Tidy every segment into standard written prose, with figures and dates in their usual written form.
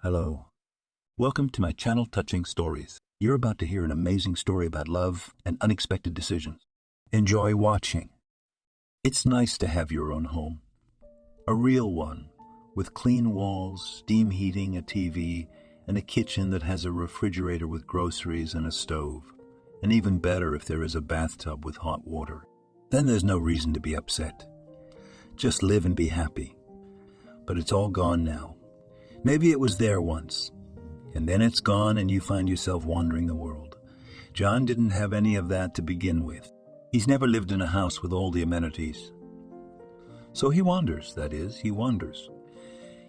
Hello. Welcome to my channel Touching Stories. You're about to hear an amazing story about love and unexpected decisions. Enjoy watching. It's nice to have your own home. A real one, with clean walls, steam heating, a TV, and a kitchen that has a refrigerator with groceries and a stove. And even better if there is a bathtub with hot water. Then there's no reason to be upset. Just live and be happy. But it's all gone now. Maybe it was there once, and then it's gone and you find yourself wandering the world. John didn't have any of that to begin with. He's never lived in a house with all the amenities. So he wanders, that is, he wanders.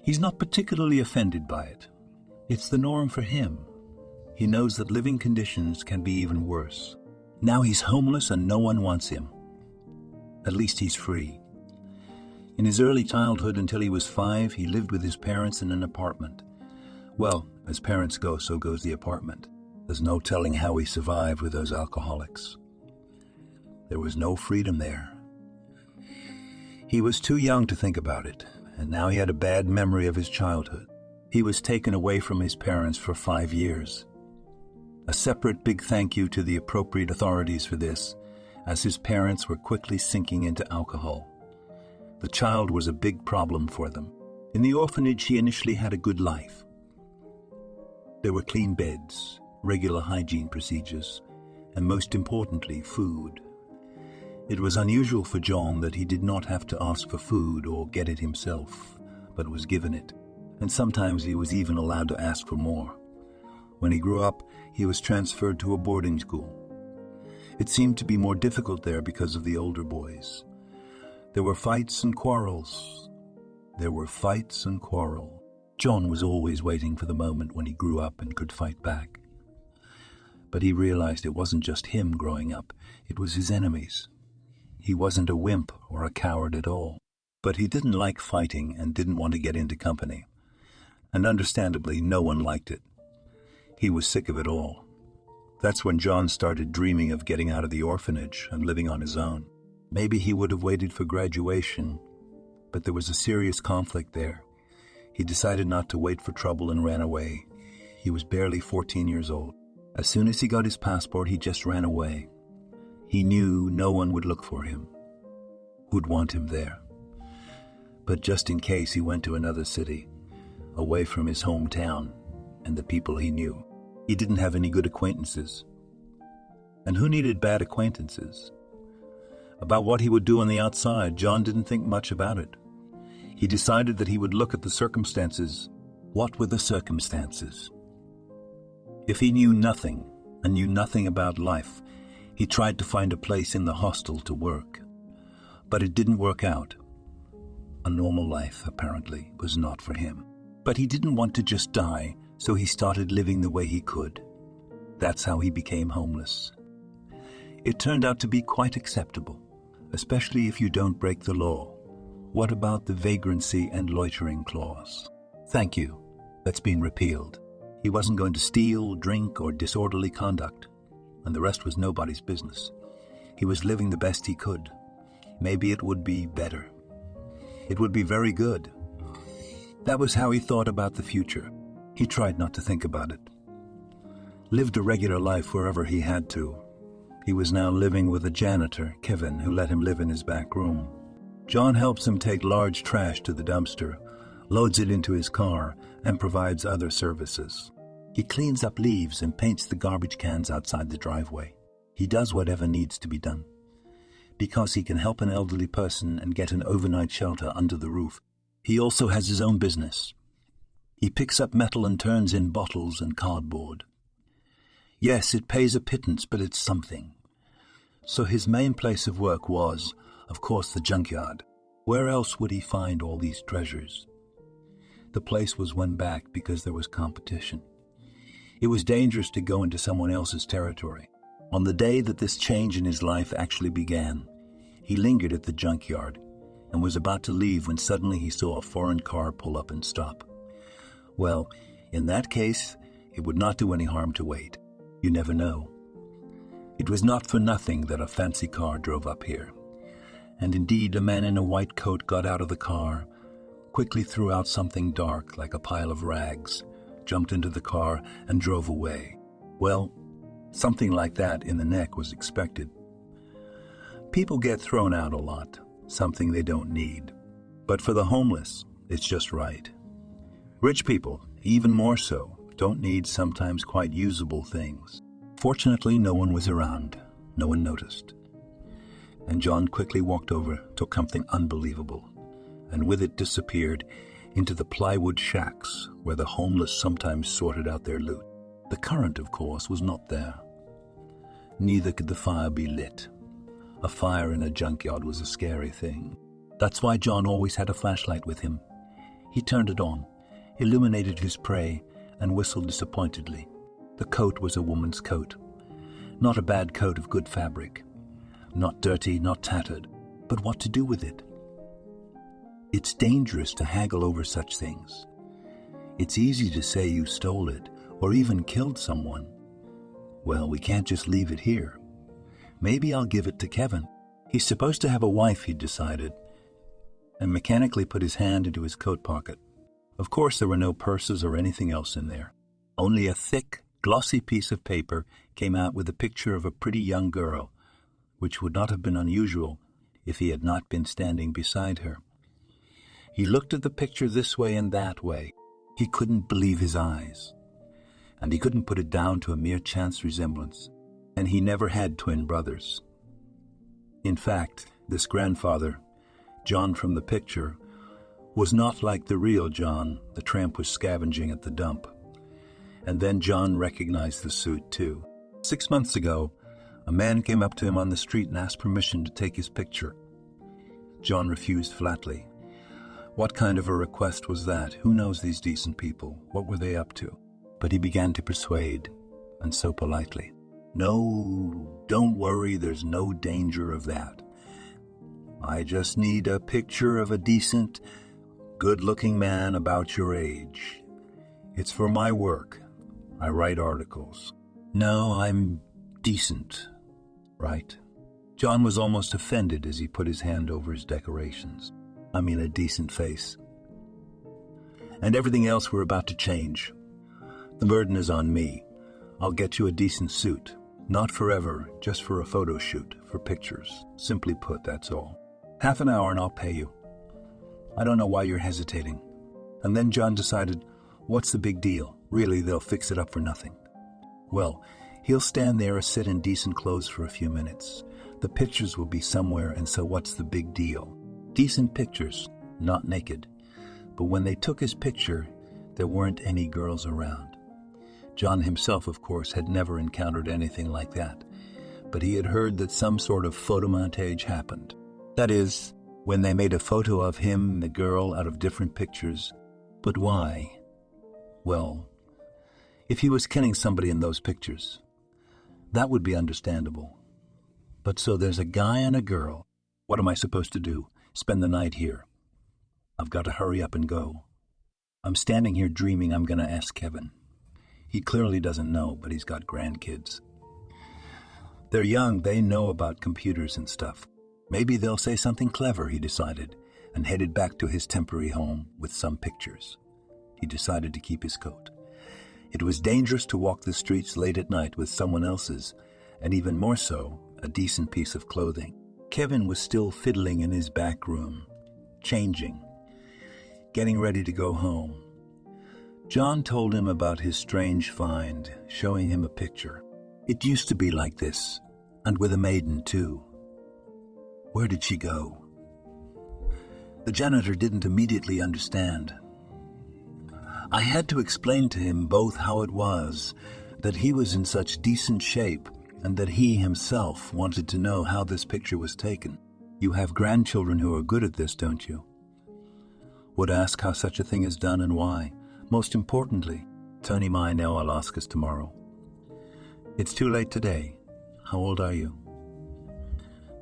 He's not particularly offended by it. It's the norm for him. He knows that living conditions can be even worse. Now he's homeless and no one wants him. At least he's free. In his early childhood, until he was 5, he lived with his parents in an apartment. Well, as parents go, so goes the apartment. There's no telling how he survived with those alcoholics. There was no freedom there. He was too young to think about it, and now he had a bad memory of his childhood. He was taken away from his parents for 5 years. A separate big thank you to the appropriate authorities for this, as his parents were quickly sinking into alcohol. The child was a big problem for them. In the orphanage, he initially had a good life. There were clean beds, regular hygiene procedures, and most importantly, food. It was unusual for John that he did not have to ask for food or get it himself, but was given it, and sometimes he was even allowed to ask for more. When he grew up, he was transferred to a boarding school. It seemed to be more difficult there because of the older boys. There were fights and quarrels. John was always waiting for the moment when he grew up and could fight back. But he realized it wasn't just him growing up, it was his enemies. He wasn't a wimp or a coward at all. But he didn't like fighting and didn't want to get into company. And understandably, no one liked it. He was sick of it all. That's when John started dreaming of getting out of the orphanage and living on his own. Maybe he would have waited for graduation, but there was a serious conflict there. He decided not to wait for trouble and ran away. He was barely 14 years old. As soon as he got his passport, he just ran away. He knew no one would look for him, who'd want him there. But just in case, he went to another city, away from his hometown and the people he knew. He didn't have any good acquaintances. And who needed bad acquaintances? About what he would do on the outside, John didn't think much about it. He decided that he would look at the circumstances. What were the circumstances? If he knew nothing and knew nothing about life, he tried to find a place in the hostel to work. But it didn't work out. A normal life, apparently, was not for him. But he didn't want to just die, so he started living the way he could. That's how he became homeless. It turned out to be quite acceptable, especially if you don't break the law. What about the vagrancy and loitering clause? Thank you. That's been repealed. He wasn't going to steal, drink, or disorderly conduct, and the rest was nobody's business. He was living the best he could. Maybe it would be better. It would be very good. That was how he thought about the future. He tried not to think about it. Lived a regular life wherever he had to. He was now living with a janitor, Kevin, who let him live in his back room. John helps him take large trash to the dumpster, loads it into his car, and provides other services. He cleans up leaves and paints the garbage cans outside the driveway. He does whatever needs to be done. Because he can help an elderly person and get an overnight shelter under the roof, he also has his own business. He picks up metal and turns in bottles and cardboard. Yes, it pays a pittance, but it's something. So his main place of work was, of course, the junkyard. Where else would he find all these treasures? The place was won back because there was competition. It was dangerous to go into someone else's territory. On the day that this change in his life actually began, he lingered at the junkyard and was about to leave when suddenly he saw a foreign car pull up and stop. Well, in that case, it would not do any harm to wait. You never know. It was not for nothing that a fancy car drove up here. And indeed, a man in a white coat got out of the car, quickly threw out something dark like a pile of rags, jumped into the car, and drove away. Well, something like that in the neck was expected. People get thrown out a lot, something they don't need. But for the homeless, it's just right. Rich people, even more so, don't need sometimes quite usable things. Fortunately, no one was around. No one noticed. And John quickly walked over, took something unbelievable, and with it disappeared into the plywood shacks where the homeless sometimes sorted out their loot. The current, of course, was not there. Neither could the fire be lit. A fire in a junkyard was a scary thing. That's why John always had a flashlight with him. He turned it on, illuminated his prey, and whistled disappointedly. The coat was a woman's coat. Not a bad coat of good fabric. Not dirty, not tattered. But what to do with it? It's dangerous to haggle over such things. It's easy to say you stole it, or even killed someone. Well, we can't just leave it here. Maybe I'll give it to Kevin. He's supposed to have a wife, he decided, and mechanically put his hand into his coat pocket. Of course, there were no purses or anything else in there. Only a thick, glossy piece of paper came out with a picture of a pretty young girl, which would not have been unusual if he had not been standing beside her. He looked at the picture this way and that way. He couldn't believe his eyes, and he couldn't put it down to a mere chance resemblance. And he never had twin brothers. In fact, this grandfather, John from the picture, was not like the real John the tramp was scavenging at the dump. And then John recognized the suit, too. 6 months ago, a man came up to him on the street and asked permission to take his picture. John refused flatly. What kind of a request was that? Who knows these decent people? What were they up to? But he began to persuade, and so politely. No, don't worry, there's no danger of that. I just need a picture of a decent, good-looking man about your age. It's for my work. I write articles. No, I'm decent, right? John was almost offended as he put his hand over his decorations. I mean, a decent face. And everything else we're about to change. The burden is on me. I'll get you a decent suit. Not forever, just for a photo shoot, for pictures. Simply put, that's all. Half an hour and I'll pay you. I don't know why you're hesitating. And then John decided, what's the big deal? Really, they'll fix it up for nothing. Well, he'll stand there or sit in decent clothes for a few minutes. The pictures will be somewhere, and so what's the big deal? Decent pictures, not naked. But when they took his picture, there weren't any girls around. John himself, of course, had never encountered anything like that, but he had heard that some sort of photomontage happened. That is, when they made a photo of him and the girl out of different pictures. But why? Well, if he was killing somebody in those pictures, that would be understandable. But so there's a guy and a girl. What am I supposed to do? Spend the night here? I've got to hurry up and go. I'm standing here dreaming I'm going to ask Kevin. He clearly doesn't know, but he's got grandkids. They're young, they know about computers and stuff. Maybe they'll say something clever, he decided, and headed back to his temporary home with some pictures. He decided to keep his coat. It was dangerous to walk the streets late at night with someone else's, and even more so, a decent piece of clothing. Kevin was still fiddling in his back room, changing, getting ready to go home. John told him about his strange find, showing him a picture. It used to be like this, and with a maiden, too. Where did she go? The janitor didn't immediately understand. I had to explain to him both how it was that he was in such decent shape and that he himself wanted to know how this picture was taken. You have grandchildren who are good at this, don't you? Would ask how such a thing is done and why. Most importantly, Tony might know I'll ask us tomorrow. It's too late today. How old are you?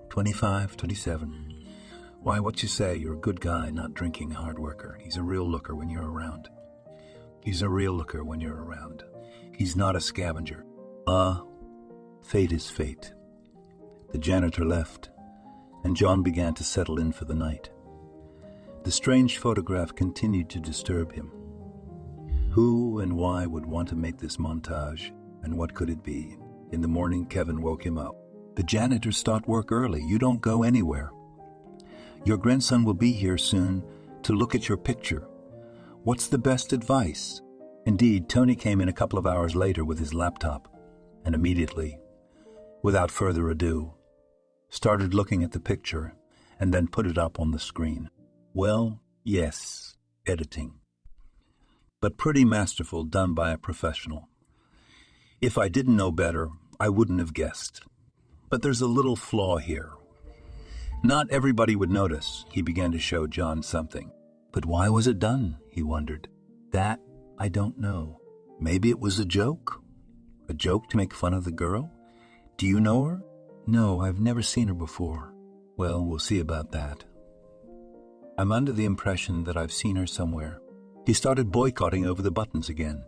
25, 27. Why, what you say, you're a good guy, not drinking, hard worker. He's a real looker when you're around. He's a real looker when you're around. He's not a scavenger. Fate is fate. The janitor left, and John began to settle in for the night. The strange photograph continued to disturb him. Who and why would want to make this montage, and what could it be? In the morning, Kevin woke him up. The janitors start work early. You don't go anywhere. Your grandson will be here soon to look at your picture. What's the best advice? Indeed, Tony came in a couple of hours later with his laptop, and immediately, without further ado, started looking at the picture and then put it up on the screen. Well, yes, editing. But pretty masterful, done by a professional. If I didn't know better, I wouldn't have guessed. But there's a little flaw here. Not everybody would notice. He began to show John something. But why was it done, he wondered. That, I don't know. Maybe it was a joke? A joke to make fun of the girl? Do you know her? No, I've never seen her before. Well, we'll see about that. I'm under the impression that I've seen her somewhere. He started boycotting over the buttons again,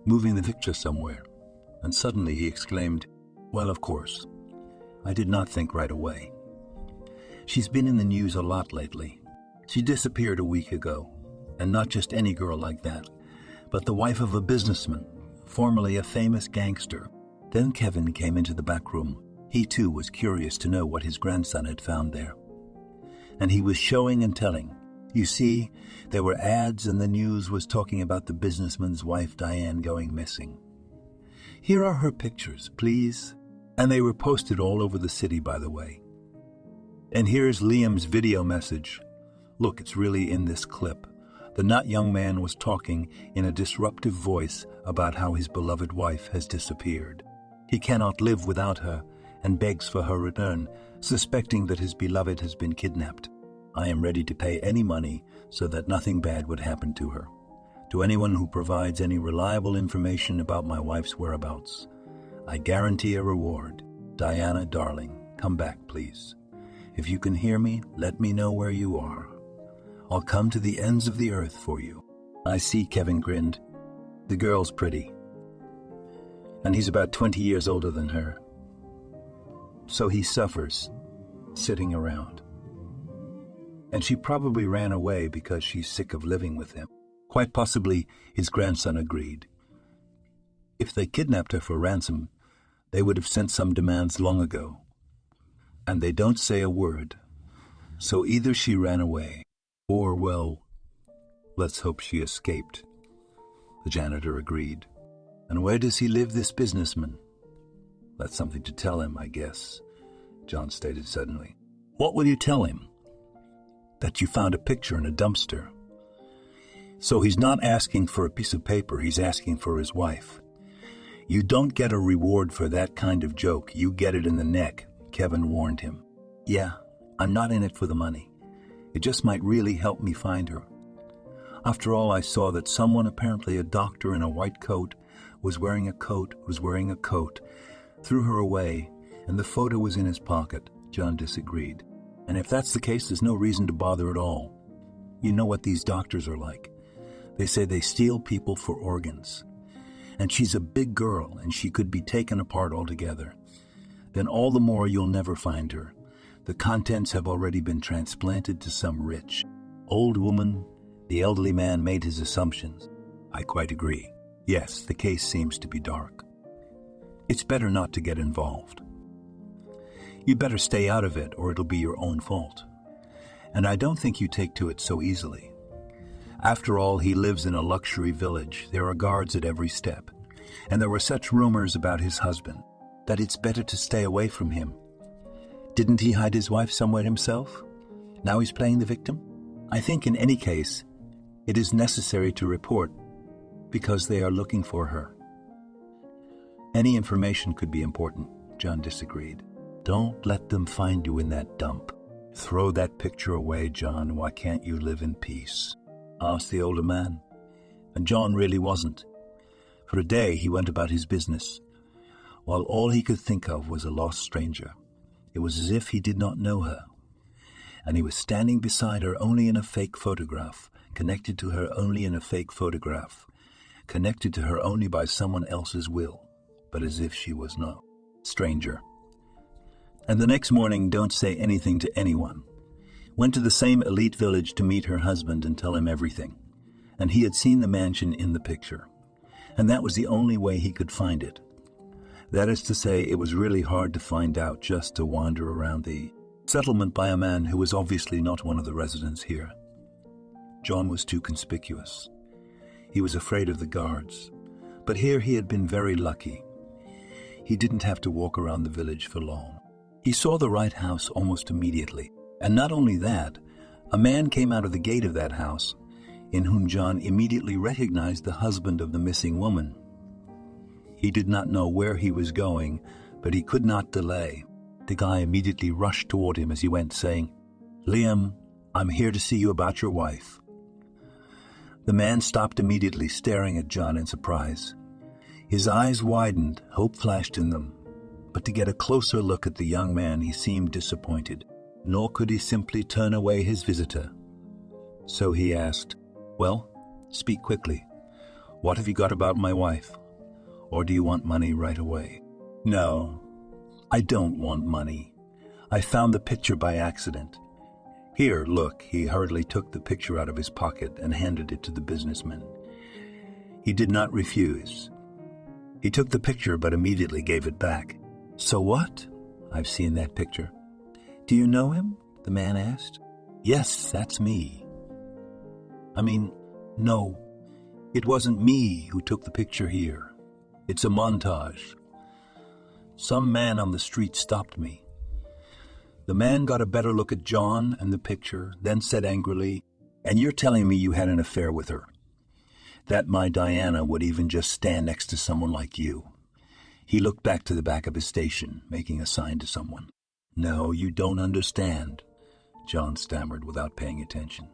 moving the picture somewhere. And suddenly he exclaimed, well, of course. I did not think right away. She's been in the news a lot lately. She disappeared a week ago, and not just any girl like that, but the wife of a businessman, formerly a famous gangster. Then Kevin came into the back room. He too was curious to know what his grandson had found there. And he was showing and telling. You see, there were ads and the news was talking about the businessman's wife Diane going missing. Here are her pictures, please. And they were posted all over the city, by the way. And here's Liam's video message. Look, it's really in this clip. The not young man was talking in a disruptive voice about how his beloved wife has disappeared. He cannot live without her and begs for her return, suspecting that his beloved has been kidnapped. I am ready to pay any money so that nothing bad would happen to her. To anyone who provides any reliable information about my wife's whereabouts, I guarantee a reward. Diana, darling, come back, please. If you can hear me, let me know where you are. I'll come to the ends of the earth for you. I see, Kevin grinned. The girl's pretty. And he's about 20 years older than her. So he suffers, sitting around. And she probably ran away because she's sick of living with him. Quite possibly, his grandson agreed. If they kidnapped her for ransom, they would have sent some demands long ago. And they don't say a word. So either she ran away, or, well, let's hope she escaped. The janitor agreed. And where does he live, this businessman? That's something to tell him, I guess, John stated suddenly. What will you tell him? That you found a picture in a dumpster. So he's not asking for a piece of paper, he's asking for his wife. You don't get a reward for that kind of joke, you get it in the neck, Kevin warned him. Yeah, I'm not in it for the money. It just might really help me find her. After all, I saw that someone, apparently a doctor in a white coat, was wearing a coat, threw her away, and the photo was in his pocket. John disagreed. And if that's the case, there's no reason to bother at all. You know what these doctors are like. They say they steal people for organs. And she's a big girl, and she could be taken apart altogether. Then all the more you'll never find her. The contents have already been transplanted to some rich old woman. The elderly man made his assumptions. I quite agree. Yes, the case seems to be dark. It's better not to get involved. You better stay out of it, or it'll be your own fault. And I don't think you take to it so easily. After all, he lives in a luxury village. There are guards at every step. And there were such rumors about his husband that it's better to stay away from him. Didn't he hide his wife somewhere himself? Now he's playing the victim? I think in any case, it is necessary to report because they are looking for her. Any information could be important, John disagreed. Don't let them find you in that dump. Throw that picture away, John. Why can't you live in peace? Asked the older man. And John really wasn't. For a day he went about his business, while all he could think of was a lost stranger. It was as if he did not know her. And he was standing beside her only in a fake photograph, connected to her only in a fake photograph, connected to her only by someone else's will, but as if she was not. Stranger. And the next morning, don't say anything to anyone. Went to the same elite village to meet her husband and tell him everything. And he had seen the mansion in the picture. and that was the only way he could find it. That is to say, it was really hard to find out just to wander around the settlement by a man who was obviously not one of the residents here. John was too conspicuous. He was afraid of the guards, but here he had been very lucky. He didn't have to walk around the village for long. He saw the right house almost immediately, and not only that, a man came out of the gate of that house, in whom John immediately recognized the husband of the missing woman. He did not know where he was going, but he could not delay. The guy immediately rushed toward him as he went, saying, "Liam, I'm here to see you about your wife." The man stopped immediately, staring at John in surprise. His eyes widened, hope flashed in them, but to get a closer look at the young man he seemed disappointed, nor could he simply turn away his visitor. So he asked, "Well, speak quickly. What have you got about my wife? Or do you want money right away?" "No, I don't want money. I found the picture by accident. Here, look." He hurriedly took the picture out of his pocket and handed it to the businessman. He did not refuse. He took the picture but immediately gave it back. "So what? I've seen that picture." "Do you know him?" the man asked. "Yes, that's me." No, it wasn't me who took the picture here. It's a montage. Some man on the street stopped me. The man got a better look at John and the picture, then said angrily, "And you're telling me you had an affair with her? That my Diana would even just stand next to someone like you?" He looked back to the back of his station, making a sign to someone. "No, you don't understand," John stammered without paying attention.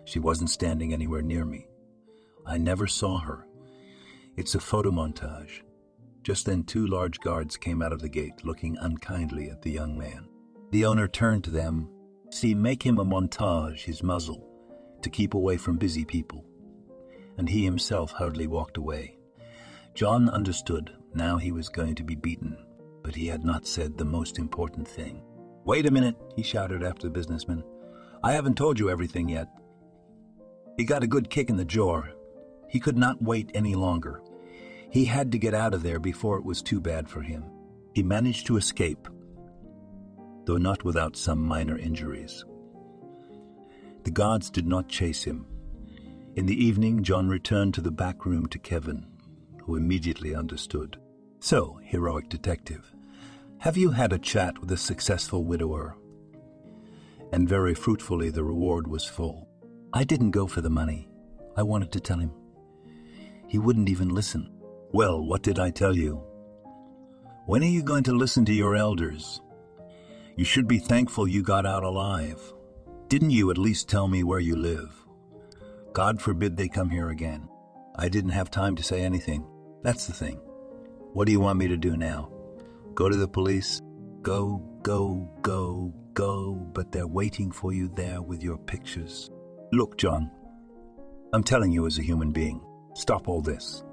"She wasn't standing anywhere near me. I never saw her. It's a photo montage." Just then 2 large guards came out of the gate, looking unkindly at the young man. The owner turned to them. "See, make him a montage, his muzzle, to keep away from busy people." And he himself hurriedly walked away. John understood. Now he was going to be beaten, but he had not said the most important thing. "Wait a minute," he shouted after the businessman. "I haven't told you everything yet." He got a good kick in the jaw. He could not wait any longer. He had to get out of there before it was too bad for him. He managed to escape, though not without some minor injuries. The guards did not chase him. In the evening, John returned to the back room to Kevin, who immediately understood. "So, heroic detective, have you had a chat with a successful widower?" And very fruitfully the reward was full. "I didn't go for the money. I wanted to tell him. He wouldn't even listen." "Well, what did I tell you? When are you going to listen to your elders? You should be thankful you got out alive. Didn't you at least tell me where you live? God forbid they come here again." I didn't have time to say anything. That's the thing. What do you want me to do now? Go to the police? Go, but they're waiting for you there with your pictures. Look, John, I'm telling you as a human being, stop all this.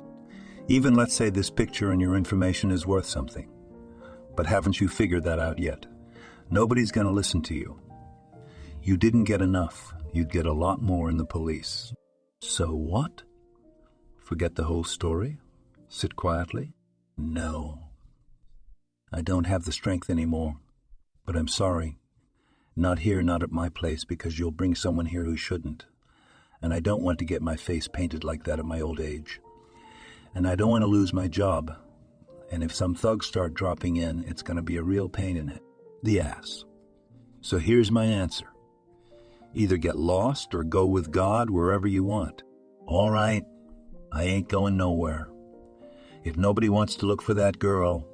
Even let's say this picture and your information is worth something. But haven't you figured that out yet? Nobody's going to listen to you. You didn't get enough. You'd get a lot more in the police. So what? Forget the whole story? Sit quietly? No. I don't have the strength anymore. But I'm sorry. Not here, not at my place, because you'll bring someone here who shouldn't. And I don't want to get my face painted like that at my old age. And I don't want to lose my job. And if some thugs start dropping in, it's going to be a real pain in the ass. So here's my answer. Either get lost or go with God wherever you want. All right, I ain't going nowhere. If nobody wants to look for that girl,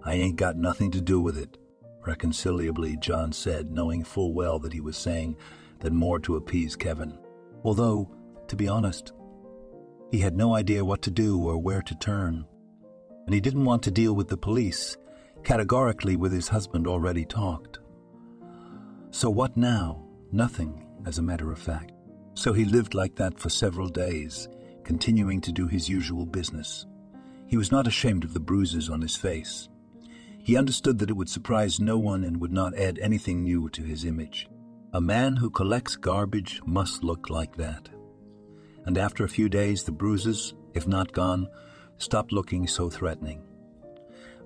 I ain't got nothing to do with it. Reconciliably, John said, knowing full well that he was saying that more to appease Kevin. Although, to be honest, he had no idea what to do or where to turn. And he didn't want to deal with the police, categorically with his husband already talked. So what now? Nothing, as a matter of fact. So he lived like that for several days, continuing to do his usual business. He was not ashamed of the bruises on his face. He understood that it would surprise no one and would not add anything new to his image. A man who collects garbage must look like that. And after a few days, the bruises, if not gone, stopped looking so threatening.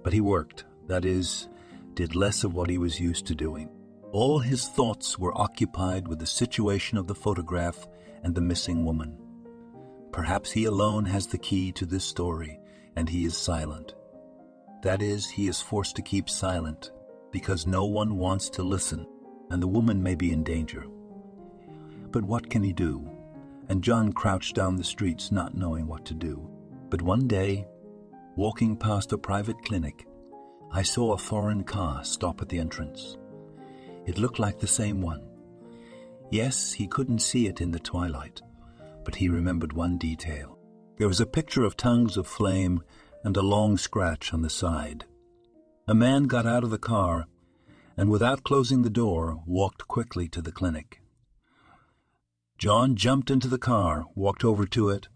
But he worked, that is, did less of what he was used to doing. All his thoughts were occupied with the situation of the photograph and the missing woman. Perhaps he alone has the key to this story, and he is silent. That is, he is forced to keep silent, because no one wants to listen, and the woman may be in danger. But what can he do? And John crouched down the streets not knowing what to do. But one day, walking past a private clinic, I saw a foreign car stop at the entrance. It looked like the same one. Yes, he couldn't see it in the twilight, but he remembered one detail. There was a picture of tongues of flame and a long scratch on the side. A man got out of the car and, without closing the door, walked quickly to the clinic. John jumped into the car, walked over to it,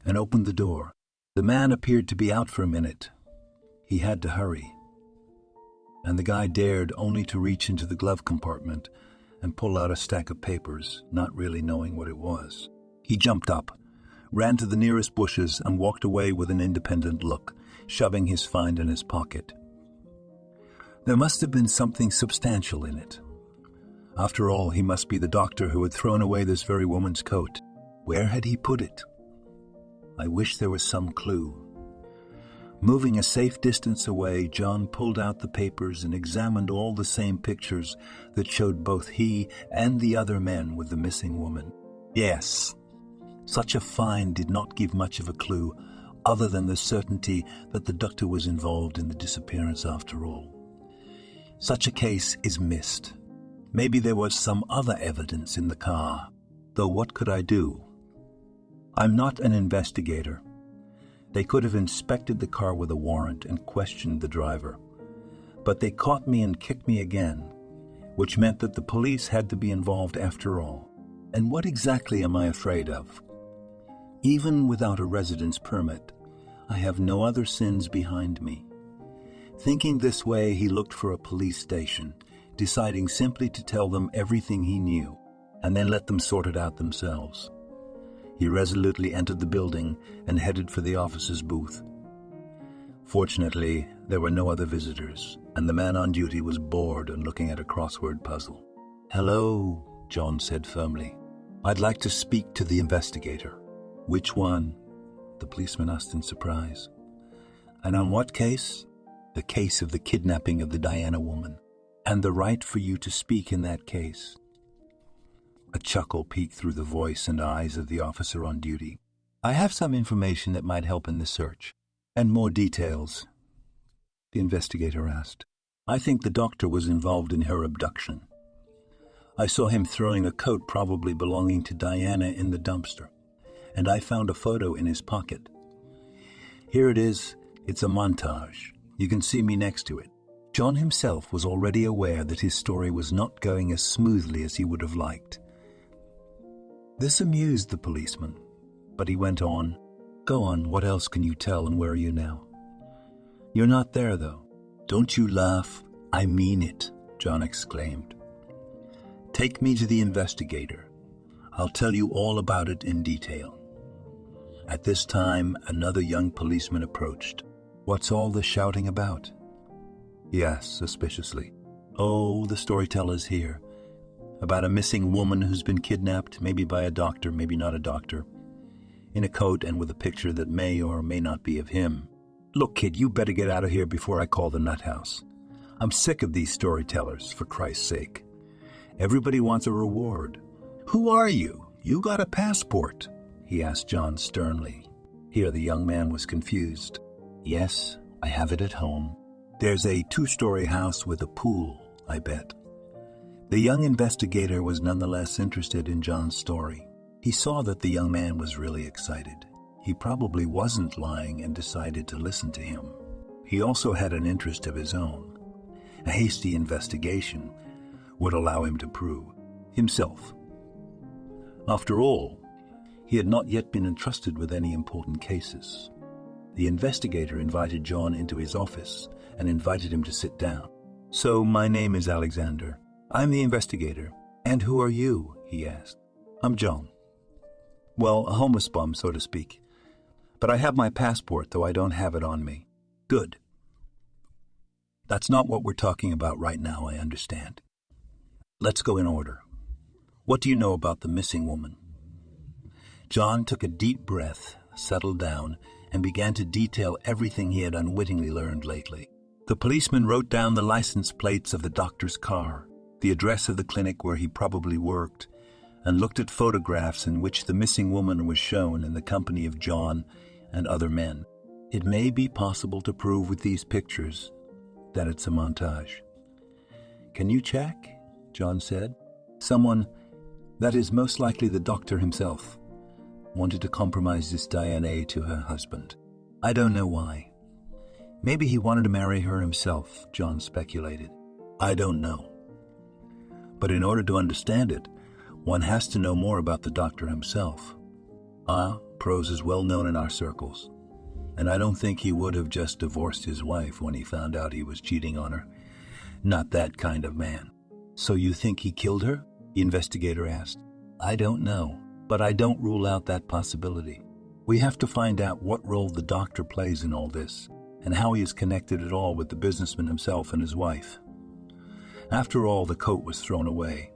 and opened the door. The man appeared to be out for a minute. He had to hurry. And the guy dared only to reach into the glove compartment and pull out a stack of papers, not really knowing what it was. He jumped up, ran to the nearest bushes, and walked away with an independent look, shoving his find in his pocket. There must have been something substantial in it. After all, he must be the doctor who had thrown away this very woman's coat. Where had he put it? I wish there was some clue. Moving a safe distance away, John pulled out the papers and examined all the same pictures that showed both he and the other men with the missing woman. Yes, such a find did not give much of a clue, other than the certainty that the doctor was involved in the disappearance after all. Such a case is missed. Maybe there was some other evidence in the car, though what could I do? I'm not an investigator. They could have inspected the car with a warrant and questioned the driver. But they caught me and kicked me again, which meant that the police had to be involved after all. And what exactly am I afraid of? Even without a residence permit, I have no other sins behind me. Thinking this way, he looked for a police station, deciding simply to tell them everything he knew, and then let them sort it out themselves. He resolutely entered the building and headed for the officer's booth. Fortunately, there were no other visitors, and the man on duty was bored and looking at a crossword puzzle. "Hello," John said firmly. "I'd like to speak to the investigator." "Which one?" the policeman asked in surprise. "And on what case?" "The case of the kidnapping of the Diana woman, and the right for you to speak in that case." A chuckle peeked through the voice and eyes of the officer on duty. "I have some information that might help in the search. And more details," the investigator asked. "I think the doctor was involved in her abduction. I saw him throwing a coat probably belonging to Diana in the dumpster, and I found a photo in his pocket. Here it is. It's a montage. You can see me next to it." John himself was already aware that his story was not going as smoothly as he would have liked. This amused the policeman, but he went on. "Go on, what else can you tell, and where are you now?" "You're not there, though." "Don't you laugh. I mean it," John exclaimed. "Take me to the investigator. I'll tell you all about it in detail." At this time, another young policeman approached. "What's all the shouting about?" he asked suspiciously. "Oh, the storyteller's here. About a missing woman who's been kidnapped, maybe by a doctor, maybe not a doctor, in a coat and with a picture that may or may not be of him. Look, kid, you better get out of here before I call the nut house. I'm sick of these storytellers, for Christ's sake. Everybody wants a reward. Who are you? You got a passport?" he asked John sternly. Here the young man was confused. "Yes, I have it at home. There's a 2-story house with a pool, I bet." The young investigator was nonetheless interested in John's story. He saw that the young man was really excited. He probably wasn't lying and decided to listen to him. He also had an interest of his own. A hasty investigation would allow him to prove himself. After all, he had not yet been entrusted with any important cases. The investigator invited John into his office and invited him to sit down. "So, my name is Alexander. I'm the investigator." "And who are you?" he asked. "I'm John. Well, a homeless bum, so to speak. But I have my passport, though I don't have it on me. Good. That's not what we're talking about right now, I understand. Let's go in order. What do you know about the missing woman? John took a deep breath, settled down, and began to detail everything he had unwittingly learned lately. The policeman wrote down the license plates of the doctor's car, the address of the clinic where he probably worked, and looked at photographs in which the missing woman was shown in the company of John and other men. It may be possible to prove with these pictures that it's a montage. Can you check? John said. Someone, that is most likely the doctor himself, wanted to compromise this Diana to her husband. I don't know why. Maybe he wanted to marry her himself, John speculated. I don't know. But in order to understand it, one has to know more about the doctor himself. Prose is well known in our circles, and I don't think he would have just divorced his wife when he found out he was cheating on her. Not that kind of man. So you think he killed her? The investigator asked. I don't know, but I don't rule out that possibility. We have to find out what role the doctor plays in all this, and how he is connected at all with the businessman himself and his wife. After all, the coat was thrown away.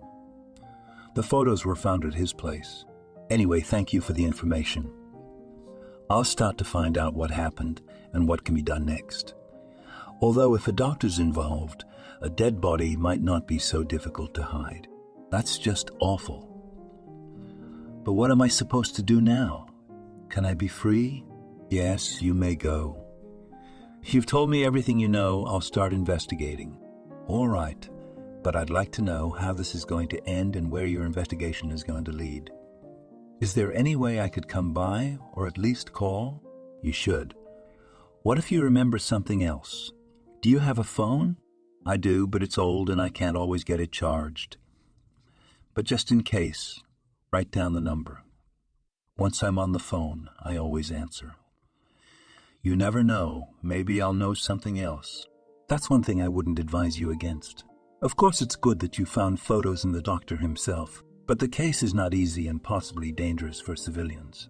The photos were found at his place. Anyway, thank you for the information. I'll start to find out what happened and what can be done next. Although if a doctor's involved, a dead body might not be so difficult to hide. That's just awful. But what am I supposed to do now? Can I be free? Yes, you may go. You've told me everything you know. I'll start investigating. All right, but I'd like to know how this is going to end and where your investigation is going to lead. Is there any way I could come by, or at least call? You should. What if you remember something else? Do you have a phone? I do, but it's old and I can't always get it charged. But just in case, write down the number. Once I'm on the phone, I always answer. You never know. Maybe I'll know something else. That's one thing I wouldn't advise you against. Of course, it's good that you found photos in the doctor himself, but the case is not easy and possibly dangerous for civilians.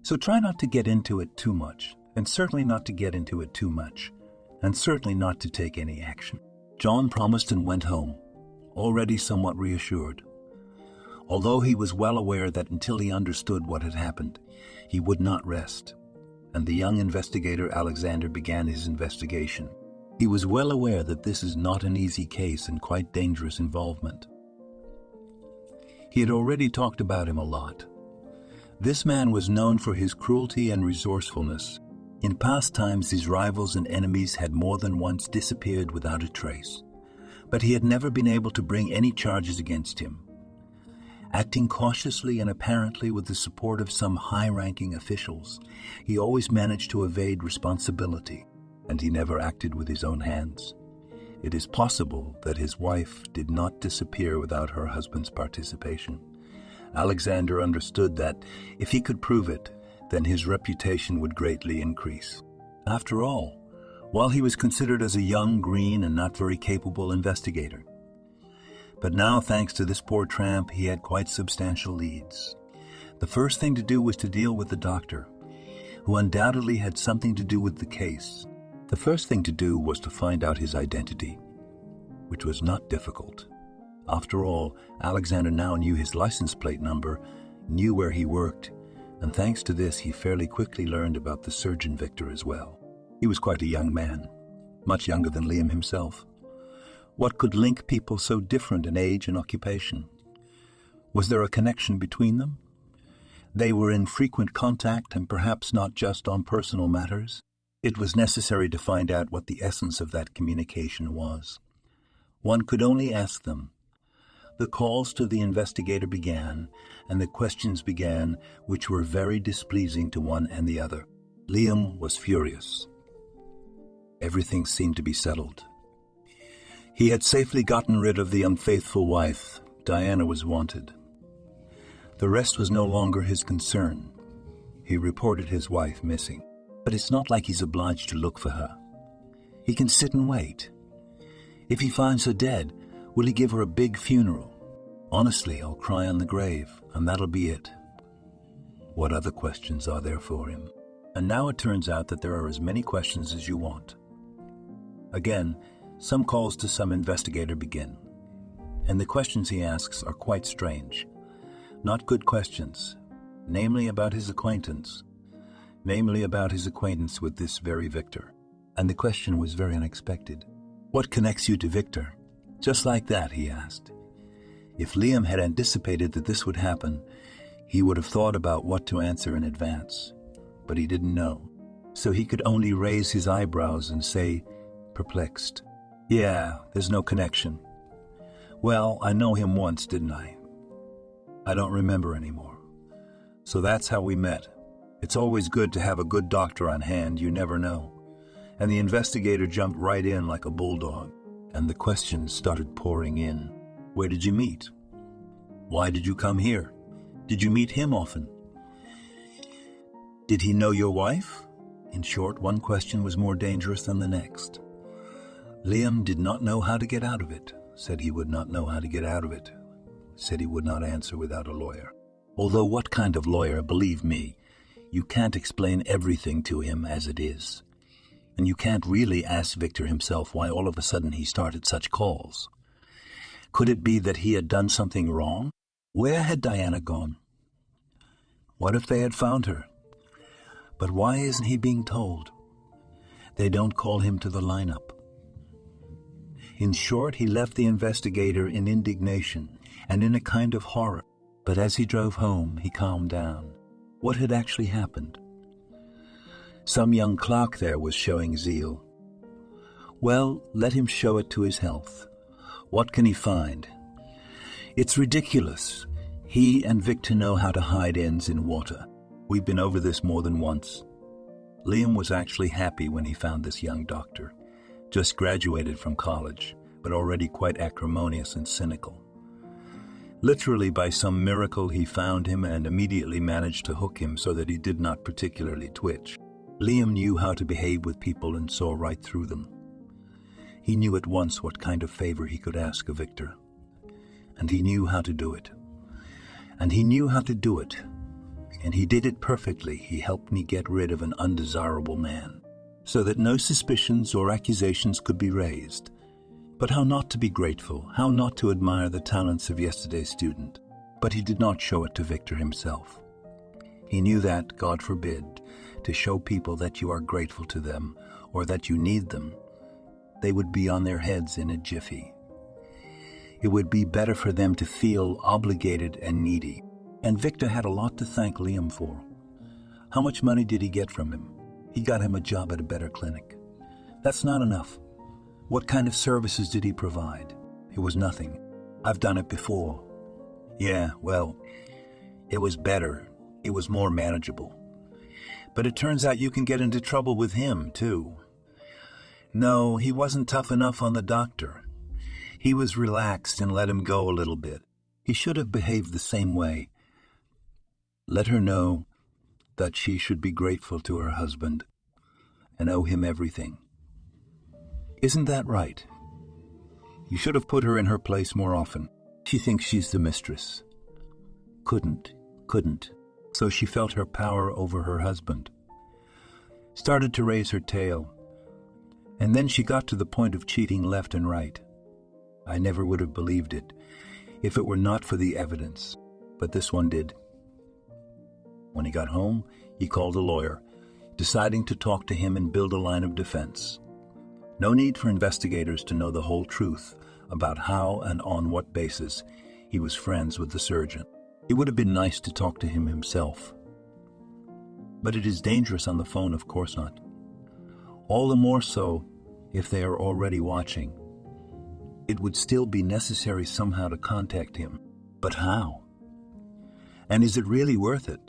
So try not to get into it too much, and certainly not to get into it too much, and certainly not to take any action. John promised and went home, already somewhat reassured. Although he was well aware that until he understood what had happened, he would not rest, and the young investigator Alexander began his investigation. He was well aware that this is not an easy case and quite dangerous involvement. He had already talked about him a lot. This man was known for his cruelty and resourcefulness. In past times, his rivals and enemies had more than once disappeared without a trace, but he had never been able to bring any charges against him. Acting cautiously and apparently with the support of some high-ranking officials, he always managed to evade responsibility, and he never acted with his own hands. It is possible that his wife did not disappear without her husband's participation. Alexander understood that if he could prove it, then his reputation would greatly increase. After all, while he was considered as a young, green, and not very capable investigator. But now, thanks to this poor tramp, he had quite substantial leads. The first thing to do was to deal with the doctor, who undoubtedly had something to do with the case. The first thing to do was to find out his identity, which was not difficult. After all, Alexander now knew his license plate number, knew where he worked, and thanks to this, he fairly quickly learned about the surgeon Victor as well. He was quite a young man, much younger than Liam himself. What could link people so different in age and occupation? Was there a connection between them? They were in frequent contact and perhaps not just on personal matters. It was necessary to find out what the essence of that communication was. One could only ask them. The calls to the investigator began, and the questions began, which were very displeasing to one and the other. Liam was furious. Everything seemed to be settled. He had safely gotten rid of the unfaithful wife. Diana was wanted. The rest was no longer his concern. He reported his wife missing. But it's not like he's obliged to look for her. He can sit and wait. If he finds her dead, will he give her a big funeral? Honestly, I'll cry on the grave, and that'll be it. What other questions are there for him? And now it turns out that there are as many questions as you want. Again, some calls to some investigator begin, and the questions he asks are quite strange. Not good questions, namely about his acquaintance with this very Victor. And the question was very unexpected. What connects you to Victor? Just like that, he asked. If Liam had anticipated that this would happen, he would have thought about what to answer in advance. But he didn't know, so he could only raise his eyebrows and say, perplexed, "Yeah, there's no connection." "Well, I know him once, didn't I?" "I don't remember anymore." "So that's how we met. It's always good to have a good doctor on hand, you never know." And the investigator jumped right in like a bulldog, and the questions started pouring in. "Where did you meet? Why did you come here? Did you meet him often? Did he know your wife?" In short, one question was more dangerous than the next. Liam did not know how to get out of it, said he would not know how to get out of it, said he would not answer without a lawyer. Although what kind of lawyer, believe me, you can't explain everything to him as it is. And you can't really ask Victor himself why all of a sudden he started such calls. Could it be that he had done something wrong? Where had Diana gone? What if they had found her? But why isn't he being told? They don't call him to the lineup. In short, he left the investigator in indignation and in a kind of horror. But as he drove home, he calmed down. What had actually happened? Some young clerk there was showing zeal. Well, let him show it to his health. What can he find? It's ridiculous. He and Victor know how to hide ends in water. We've been over this more than once. Liam was actually happy when he found this young doctor, just graduated from college, but already quite acrimonious and cynical. Literally by some miracle he found him and immediately managed to hook him so that he did not particularly twitch. Liam knew how to behave with people and saw right through them. He knew at once what kind of favor he could ask of Victor. And he knew how to do it. And he did it perfectly. He helped me get rid of an undesirable man, so that no suspicions or accusations could be raised. But how not to be grateful, how not to admire the talents of yesterday's student. But he did not show it to Victor himself. He knew that, God forbid, to show people that you are grateful to them or that you need them, they would be on their heads in a jiffy. It would be better for them to feel obligated and needy. And Victor had a lot to thank Liam for. How much money did he get from him? He got him a job at a better clinic. That's not enough. What kind of services did he provide? It was nothing. I've done it before. Yeah, well, it was better. It was more manageable. But it turns out you can get into trouble with him, too. No, he wasn't tough enough on the doctor. He was relaxed and let him go a little bit. He should have behaved the same way. Let her know that she should be grateful to her husband and owe him everything. Isn't that right? You should have put her in her place more often. She thinks she's the mistress. Couldn't. So she felt her power over her husband. Started to raise her tail. And then she got to the point of cheating left and right. I never would have believed it if it were not for the evidence. But this one did. When he got home, he called a lawyer, deciding to talk to him and build a line of defense. No need for investigators to know the whole truth about how and on what basis he was friends with the surgeon. It would have been nice to talk to him himself. But it is dangerous on the phone, of course not. All the more so if they are already watching. It would still be necessary somehow to contact him. But how? And is it really worth it?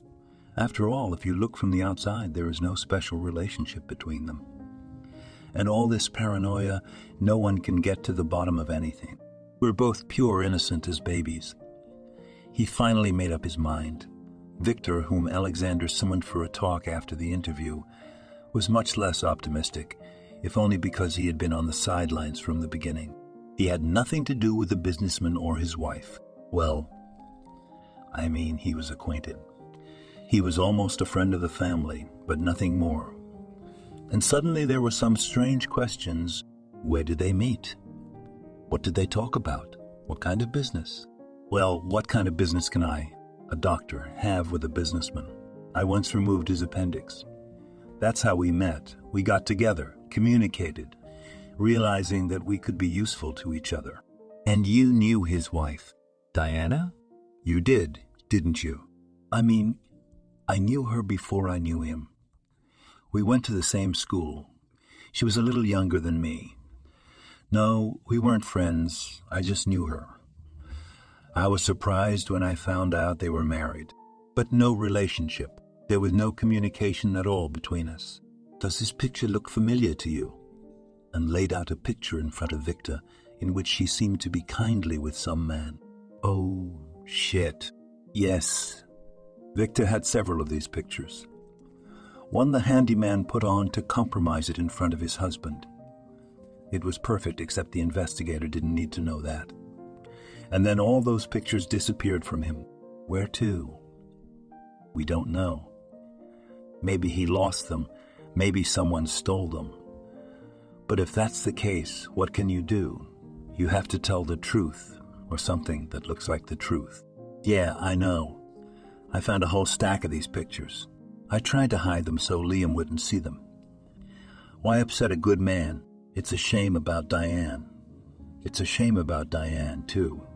After all, if you look from the outside, there is no special relationship between them. And all this paranoia, no one can get to the bottom of anything. We're both pure innocent as babies. He finally made up his mind. Victor, whom Alexander summoned for a talk after the interview, was much less optimistic, if only because he had been on the sidelines from the beginning. He had nothing to do with the businessman or his wife. Well, I mean, he was acquainted. He was almost a friend of the family, but nothing more. And suddenly there were some strange questions. Where did they meet? What did they talk about? What kind of business? Well, what kind of business can I, a doctor, have with a businessman? I once removed his appendix. That's how we met. We got together, communicated, realizing that we could be useful to each other. And you knew his wife, Diana? You did, didn't you? I mean, I knew her before I knew him. We went to the same school. She was a little younger than me. No, we weren't friends. I just knew her. I was surprised when I found out they were married, but no relationship. There was no communication at all between us. Does this picture look familiar to you? And laid out a picture in front of Victor in which she seemed to be kindly with some man. Oh, shit. Yes. Victor had several of these pictures. One the handyman put on to compromise it in front of his husband. It was perfect, except the investigator didn't need to know that. And then all those pictures disappeared from him. Where to? We don't know. Maybe he lost them. Maybe someone stole them. But if that's the case, what can you do? You have to tell the truth, or something that looks like the truth. Yeah, I know. I found a whole stack of these pictures. I tried to hide them so Liam wouldn't see them. Why upset a good man? It's a shame about Diane. It's a shame about Diane, too.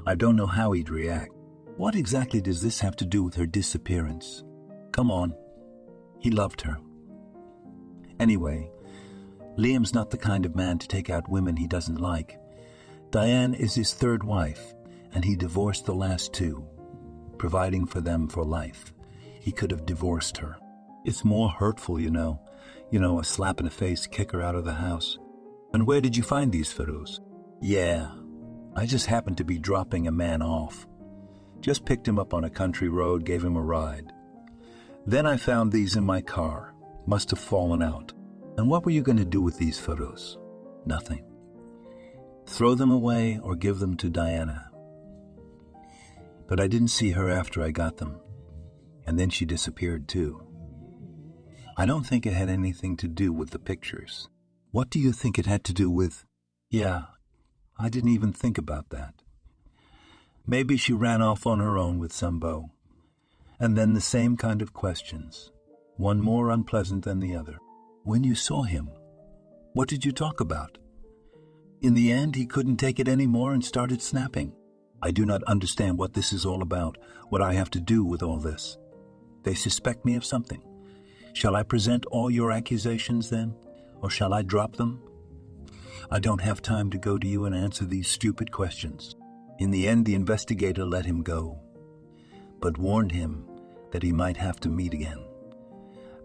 I don't know how he'd react. What exactly does this have to do with her disappearance? Come on. He loved her. Anyway, Liam's not the kind of man to take out women he doesn't like. Diane is his third wife, and he divorced the last two, providing for them for life. He could have divorced her. It's more hurtful, you know. A slap in the face, kick her out of the house. And where did you find these photos? Yeah, I just happened to be dropping a man off. Just picked him up on a country road, gave him a ride. Then I found these in my car. Must have fallen out. And what were you going to do with these photos? Nothing. Throw them away or give them to Diana. But I didn't see her after I got them. And then she disappeared too. I don't think it had anything to do with the pictures. What do you think it had to do with? Yeah, I didn't even think about that. Maybe she ran off on her own with some beau. And then the same kind of questions, one more unpleasant than the other. When you saw him, what did you talk about? In the end, he couldn't take it anymore and started snapping. I do not understand what this is all about, what I have to do with all this. They suspect me of something. Shall I present all your accusations then, or shall I drop them? I don't have time to go to you and answer these stupid questions. In the end, the investigator let him go, but warned him that he might have to meet again.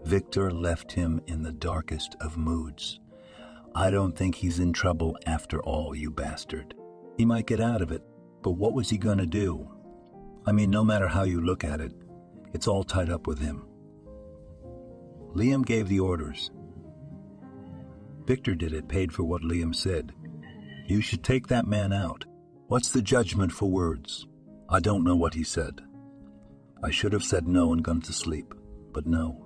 Victor left him in the darkest of moods. I don't think he's in trouble after all, you bastard. He might get out of it, but what was he gonna do? I mean, no matter how you look at it, it's all tied up with him. Liam gave the orders. Victor did it, paid for what Liam said. You should take that man out. What's the judgment for words? I don't know what he said. I should have said no and gone to sleep, but no.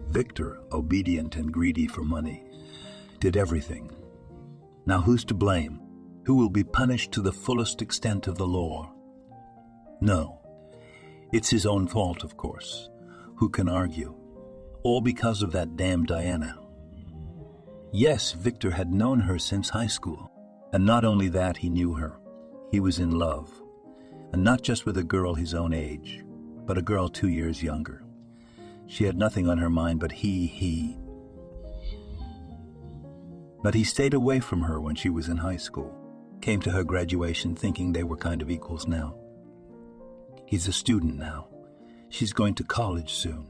Victor, obedient and greedy for money, did everything. Now who's to blame? Who will be punished to the fullest extent of the law? No. It's his own fault, of course. Who can argue? All because of that damn Diana. Yes, Victor had known her since high school. And not only that, he knew her. He was in love. And not just with a girl his own age, but a girl 2 years younger. She had nothing on her mind but he. But he stayed away from her when she was in high school. Came to her graduation thinking they were kind of equals now. He's a student now. She's going to college soon.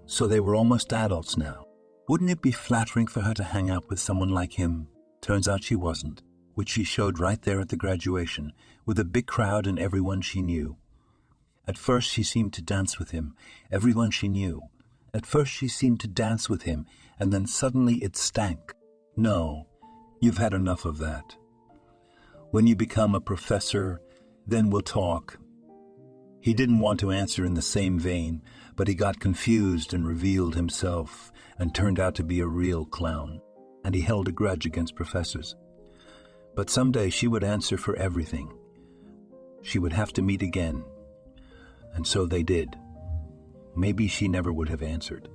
So they were almost adults now. Wouldn't it be flattering for her to hang out with someone like him? Turns out she wasn't, which she showed right there at the graduation, with a big crowd and everyone she knew. At first she seemed to dance with him, everyone she knew. At first she seemed to dance with him, and then suddenly it stank. No, you've had enough of that. When you become a professor, then we'll talk. He didn't want to answer in the same vein, but he got confused and revealed himself and turned out to be a real clown, and he held a grudge against professors. But someday she would answer for everything. She would have to meet again, and so they did. Maybe she never would have answered.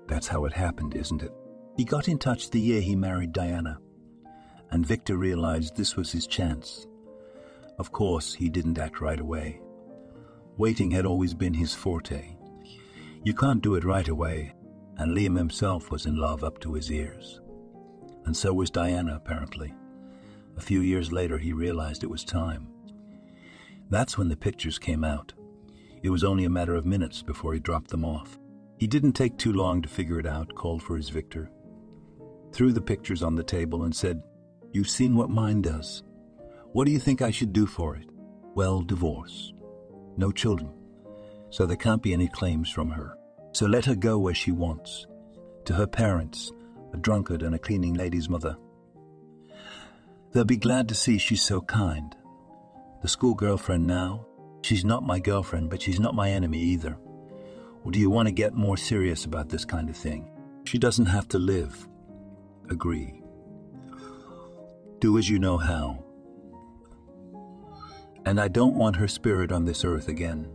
That's how it happened, isn't it? He got in touch the year he married Diana, and Victor realized this was his chance. Of course, he didn't act right away. Waiting had always been his forte. You can't do it right away, and Liam himself was in love up to his ears. And so was Diana, apparently. A few years later, he realized it was time. That's when the pictures came out. It was only a matter of minutes before he dropped them off. He didn't take too long to figure it out, called for his Victor, threw the pictures on the table and said, "You've seen what mine does. What do you think I should do for it?" "Well, divorce. No children. So there can't be any claims from her. So let her go where she wants. To her parents, a drunkard and a cleaning lady's mother. They'll be glad to see she's so kind. The school girlfriend now, she's not my girlfriend, but she's not my enemy either. Or do you want to get more serious about this kind of thing? She doesn't have to live. Agree. Do as you know how. And I don't want her spirit on this earth again.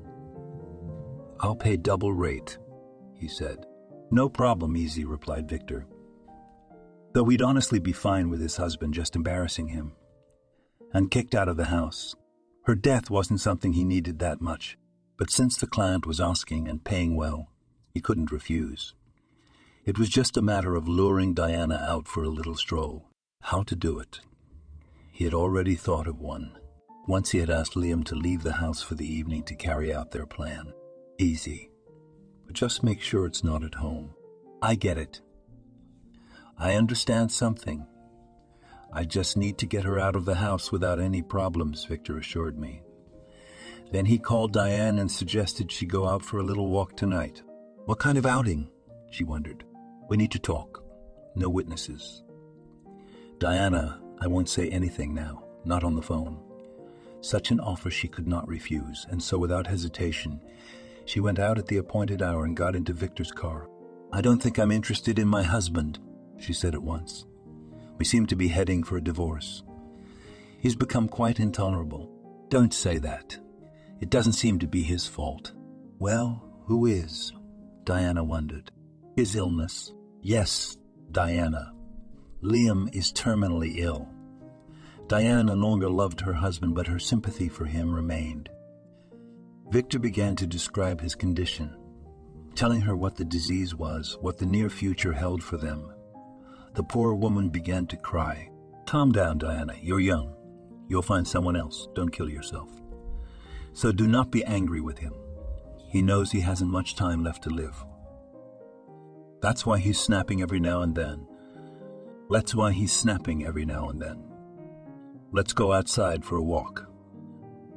I'll pay double rate," he said. "No problem, easy," replied Victor. Though he'd honestly be fine with his husband just embarrassing him. And kicked out of the house. Her death wasn't something he needed that much, but since the client was asking and paying well, he couldn't refuse. It was just a matter of luring Diana out for a little stroll. How to do it? He had already thought of one. Once he had asked Liam to leave the house for the evening to carry out their plan. Easy. But just make sure it's not at home. I get it. I understand something. I just need to get her out of the house without any problems, Victor assured me. Then he called Diane and suggested she go out for a little walk tonight. What kind of outing? She wondered. We need to talk. No witnesses. Diana, I won't say anything now, not on the phone. Such an offer she could not refuse, and so without hesitation, she went out at the appointed hour and got into Victor's car. I don't think I'm interested in my husband, she said at once. We seem to be heading for a divorce. He's become quite intolerable. Don't say that. It doesn't seem to be his fault. Well, who is? Diana wondered. His illness. Yes, Diana. Liam is terminally ill. Diana no longer loved her husband, but her sympathy for him remained. Victor began to describe his condition, telling her what the disease was, what the near future held for them. The poor woman began to cry. Calm down, Diana. You're young. You'll find someone else. Don't kill yourself. So do not be angry with him. He knows he hasn't much time left to live. That's why he's snapping every now and then. Let's go outside for a walk.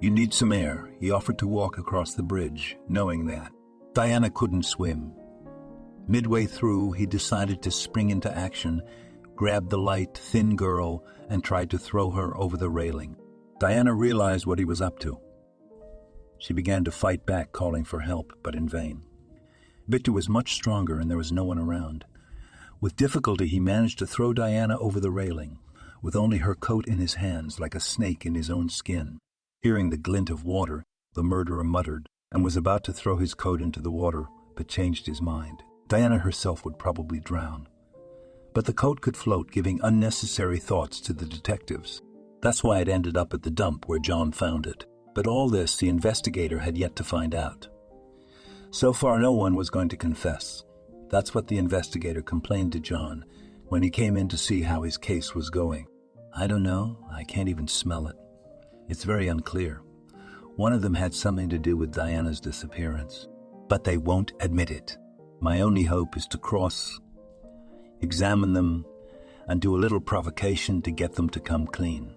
You need some air. He offered to walk across the bridge, knowing that. Diana couldn't swim. Midway through, he decided to spring into action, grabbed the light, thin girl, and tried to throw her over the railing. Diana realized what he was up to. She began to fight back, calling for help, but in vain. Victor was much stronger, and there was no one around. With difficulty, he managed to throw Diana over the railing, with only her coat in his hands, like a snake in his own skin. Hearing the glint of water, the murderer muttered, and was about to throw his coat into the water, but changed his mind. Diana herself would probably drown. But the coat could float, giving unnecessary thoughts to the detectives. That's why it ended up at the dump where John found it. But all this the investigator had yet to find out. So far, no one was going to confess. That's what the investigator complained to John when he came in to see how his case was going. I don't know. I can't even smell it. It's very unclear. One of them had something to do with Diana's disappearance. But they won't admit it. My only hope is to examine them, and do a little provocation to get them to come clean.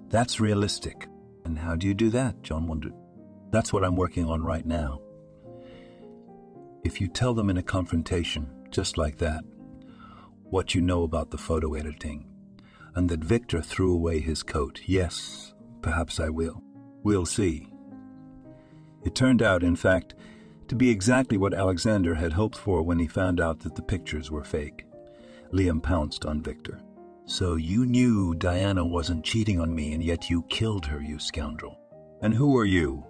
That's realistic. And how do you do that? John wondered. That's what I'm working on right now. If you tell them in a confrontation, just like that, what you know about the photo editing, and that Victor threw away his coat, yes, perhaps I will. We'll see. It turned out, in fact, to be exactly what Alexander had hoped for when he found out that the pictures were fake. Liam pounced on Victor. So you knew Diana wasn't cheating on me, and yet you killed her, you scoundrel. And who are you?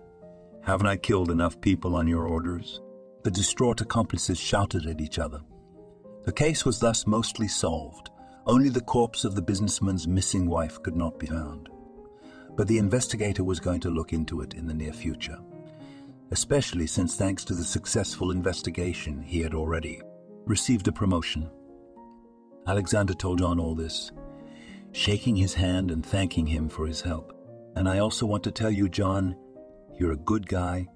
Haven't I killed enough people on your orders? The distraught accomplices shouted at each other. The case was thus mostly solved. Only the corpse of the businessman's missing wife could not be found. But the investigator was going to look into it in the near future, especially since, thanks to the successful investigation, he had already received a promotion. Alexander told John all this, shaking his hand and thanking him for his help. And I also want to tell you, John, you're a good guy,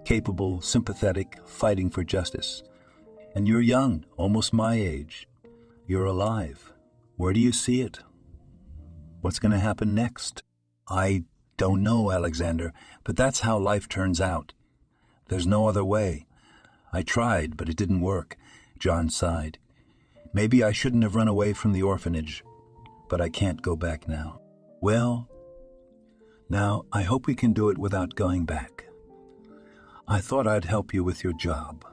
capable, sympathetic, fighting for justice. And you're young, almost my age. You're alive. Where do you see it? What's going to happen next? I don't know, Alexander, but that's how life turns out. There's no other way. I tried, but it didn't work. John sighed. Maybe I shouldn't have run away from the orphanage, but I can't go back now. Well, now I hope we can do it without going back. I thought I'd help you with your job.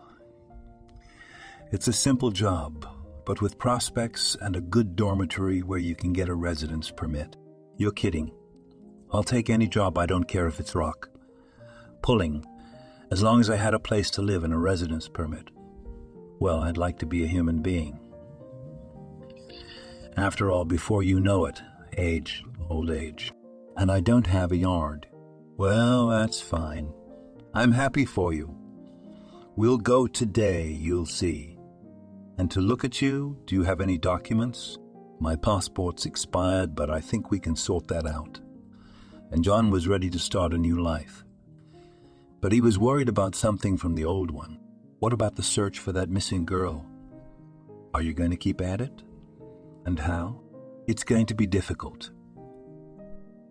It's a simple job, but with prospects and a good dormitory where you can get a residence permit. You're kidding. I'll take any job, I don't care if it's rock. Pulling, as long as I had a place to live and a residence permit. Well, I'd like to be a human being. After all, before you know it, old age. And I don't have a yard. Well, that's fine. I'm happy for you. We'll go today, you'll see. And to look at you, do you have any documents? My passport's expired, but I think we can sort that out. And John was ready to start a new life. But he was worried about something from the old one. What about the search for that missing girl? Are you going to keep at it? And how? It's going to be difficult.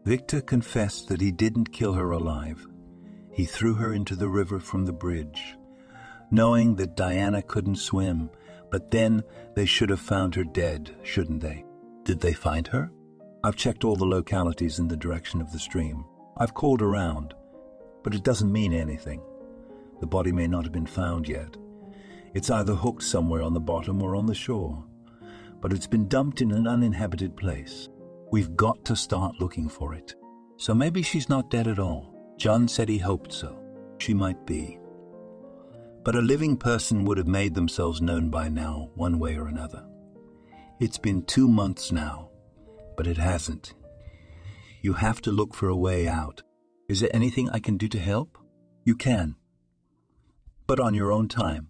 Victor confessed that he didn't kill her alive. He threw her into the river from the bridge, knowing that Diana couldn't swim, but then they should have found her dead, shouldn't they? Did they find her? I've checked all the localities in the direction of the stream. I've called around, but it doesn't mean anything. The body may not have been found yet. It's either hooked somewhere on the bottom or on the shore. But it's been dumped in an uninhabited place. We've got to start looking for it. So maybe she's not dead at all. John said he hoped so. She might be. But a living person would have made themselves known by now, one way or another. It's been 2 months now, but it hasn't. You have to look for a way out. Is there anything I can do to help? You can, but on your own time.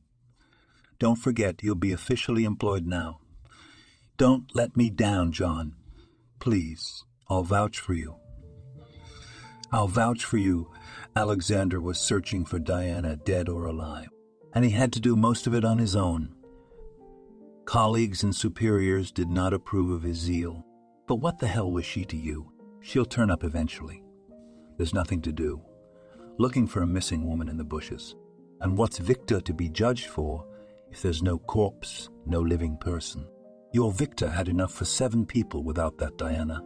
Don't forget, you'll be officially employed now. Don't let me down, John. Please, I'll vouch for you. I'll vouch for you. Alexander was searching for Diana, dead or alive, and he had to do most of it on his own. Colleagues and superiors did not approve of his zeal. But what the hell was she to you? She'll turn up eventually. There's nothing to do. Looking for a missing woman in the bushes. And what's Victor to be judged for if there's no corpse, no living person? Your Victor had enough for 7 people without that Diana.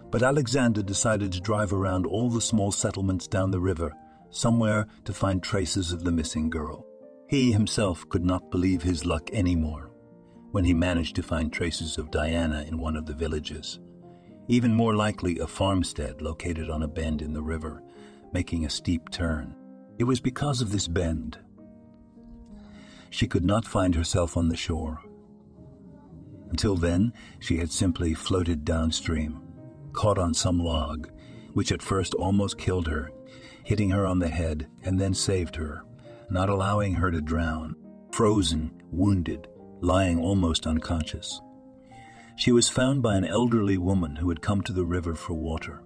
But Alexander decided to drive around all the small settlements down the river, somewhere to find traces of the missing girl. He himself could not believe his luck anymore when he managed to find traces of Diana in one of the villages. Even more likely, a farmstead located on a bend in the river, making a steep turn. It was because of this bend. She could not find herself on the shore. Until then, she had simply floated downstream, caught on some log, which at first almost killed her, hitting her on the head and then saved her, not allowing her to drown, frozen, wounded, lying almost unconscious. She was found by an elderly woman who had come to the river for water.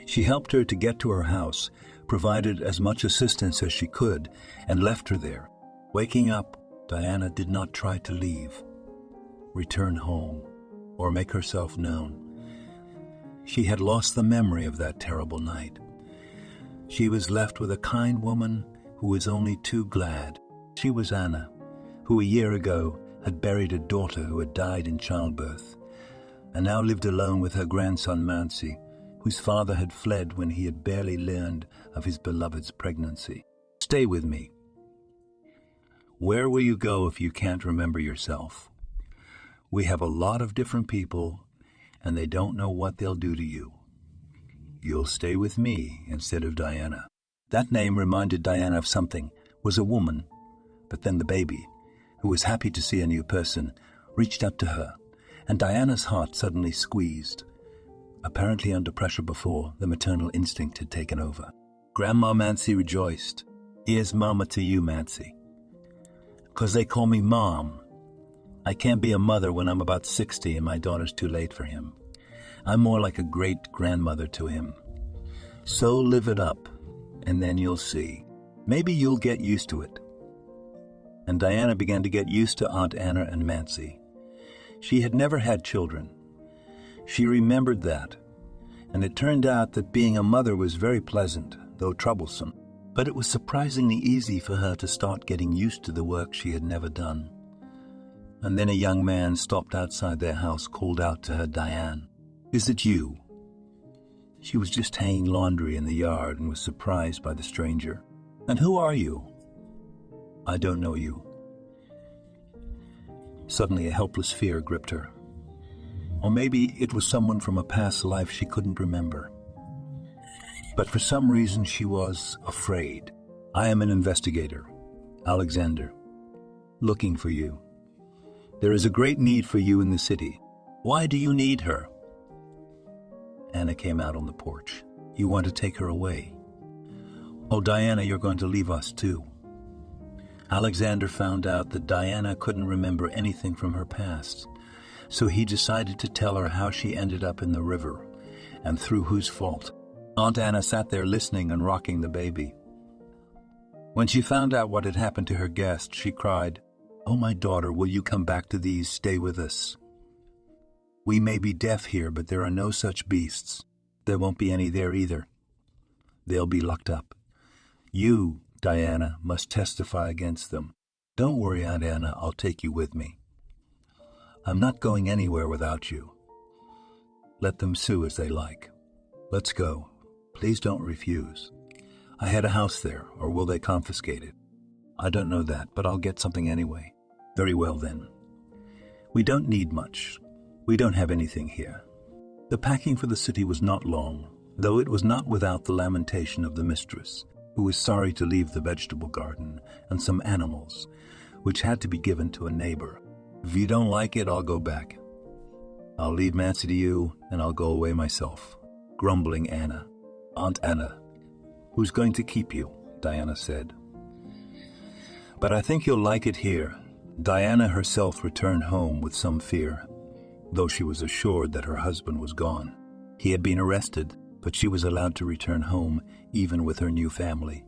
She helped her to get to her house, provided as much assistance as she could, and left her there. Waking up, Diana did not try to leave, return home, or make herself known. She had lost the memory of that terrible night. She was left with a kind woman who was only too glad. She was Anna, who a year ago had buried a daughter who had died in childbirth, and now lived alone with her grandson Mansi, whose father had fled when he had barely learned of his beloved's pregnancy. Stay with me. Where will you go if you can't remember yourself? We have a lot of different people, and they don't know what they'll do to you. You'll stay with me instead of Diana. That name reminded Diana of something, was a woman. But then the baby, who was happy to see a new person, reached up to her, and Diana's heart suddenly squeezed. Apparently under pressure before, the maternal instinct had taken over. Grandma Mancy rejoiced. Here's Mama to you, Mancy. 'Cause they call me Mom. I can't be a mother when I'm about 60 and my daughter's too late for him. I'm more like a great-grandmother to him. So live it up, and then you'll see. Maybe you'll get used to it. And Diana began to get used to Aunt Anna and Mancy. She had never had children. She remembered that, and it turned out that being a mother was very pleasant, though troublesome. But it was surprisingly easy for her to start getting used to the work she had never done. And then a young man stopped outside their house, called out to her, "Diane, is it you?" She was just hanging laundry in the yard and was surprised by the stranger. "And who are you?" "I don't know you." Suddenly a helpless fear gripped her. Or maybe it was someone from a past life she couldn't remember. But for some reason she was afraid. "I am an investigator, Alexander, looking for you. There is a great need for you in the city. Why do you need her?" Anna came out on the porch. "You want to take her away?" "Oh, Diana, you're going to leave us too." Alexander found out that Diana couldn't remember anything from her past, so he decided to tell her how she ended up in the river and through whose fault. Aunt Anna sat there listening and rocking the baby. When she found out what had happened to her guest, she cried, "Oh, my daughter, will you come back to these? Stay with us. We may be deaf here, but there are no such beasts. There won't be any there either. They'll be locked up. You, Diana, must testify against them. Don't worry, Aunt Anna, I'll take you with me. I'm not going anywhere without you. Let them sue as they like. Let's go. Please don't refuse. I had a house there, or will they confiscate it? I don't know that, but I'll get something anyway." "Very well, then. We don't need much. We don't have anything here." The packing for the city was not long, though it was not without the lamentation of the mistress, who was sorry to leave the vegetable garden and some animals, which had to be given to a neighbor. "If you don't like it, I'll go back. I'll leave Mancy to you, and I'll go away myself," grumbling Anna. "Aunt Anna, who's going to keep you?" Diana said. "But I think you'll like it here." Diana herself returned home with some fear, though she was assured that her husband was gone. He had been arrested, but she was allowed to return home even with her new family.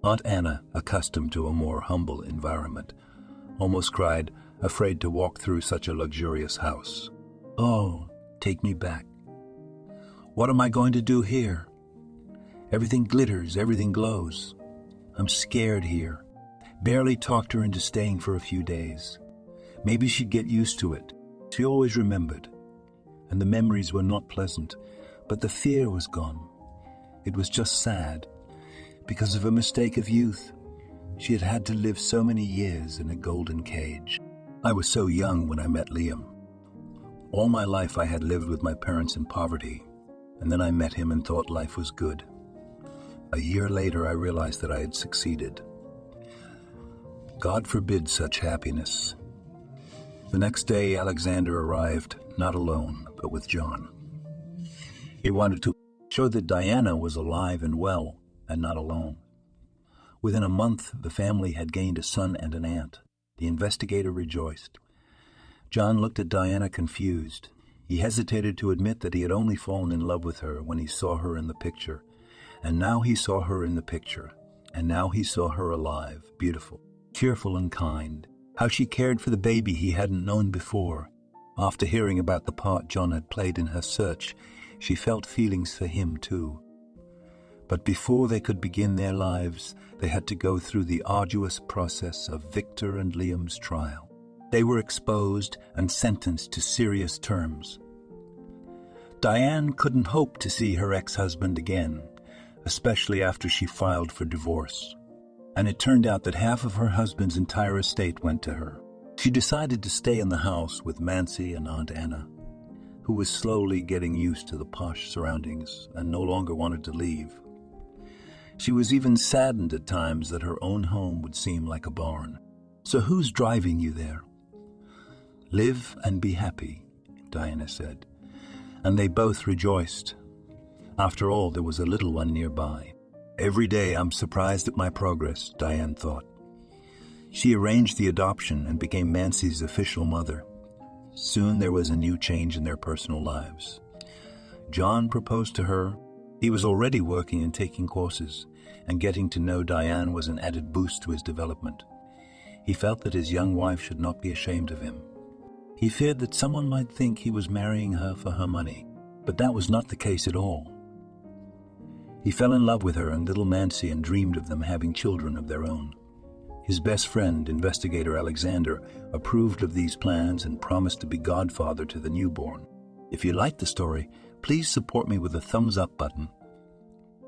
Aunt Anna, accustomed to a more humble environment, almost cried, afraid to walk through such a luxurious house. "Oh, take me back. What am I going to do here? Everything glitters, everything glows. I'm scared here." Barely talked her into staying for a few days. Maybe she'd get used to it. She always remembered, and the memories were not pleasant, but the fear was gone. It was just sad. Because of a mistake of youth, she had had to live so many years in a golden cage. I was so young when I met Liam. All my life I had lived with my parents in poverty, and then I met him and thought life was good. A year later, I realized that I had succeeded. God forbid such happiness. The next day, Alexander arrived, not alone, but with John. He wanted to show that Diana was alive and well, and not alone. Within a month, the family had gained a son and an aunt. The investigator rejoiced. John looked at Diana confused. He hesitated to admit that he had only fallen in love with her when he saw her in the picture. And now he saw her in the picture. And now he saw her alive, beautiful, cheerful and kind. How she cared for the baby he hadn't known before. After hearing about the part John had played in her search, she felt feelings for him too. But before they could begin their lives, they had to go through the arduous process of Victor and Liam's trial. They were exposed and sentenced to serious terms. Diane couldn't hope to see her ex-husband again, especially after she filed for divorce. And it turned out that half of her husband's entire estate went to her. She decided to stay in the house with Mancy and Aunt Anna, who was slowly getting used to the posh surroundings and no longer wanted to leave. She was even saddened at times that her own home would seem like a barn. "So who's driving you there?" "Live and be happy," Diana said, and they both rejoiced. After all, there was a little one nearby. "Every day I'm surprised at my progress," Diane thought. She arranged the adoption and became Mancy's official mother. Soon there was a new change in their personal lives. John proposed to her. He was already working and taking courses, and getting to know Diane was an added boost to his development. He felt that his young wife should not be ashamed of him. He feared that someone might think he was marrying her for her money, but that was not the case at all. He fell in love with her and little Mancy and dreamed of them having children of their own. His best friend, investigator Alexander, approved of these plans and promised to be godfather to the newborn. If you liked the story, please support me with a thumbs up button.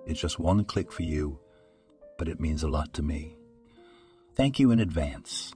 It's just one click for you, but it means a lot to me. Thank you in advance.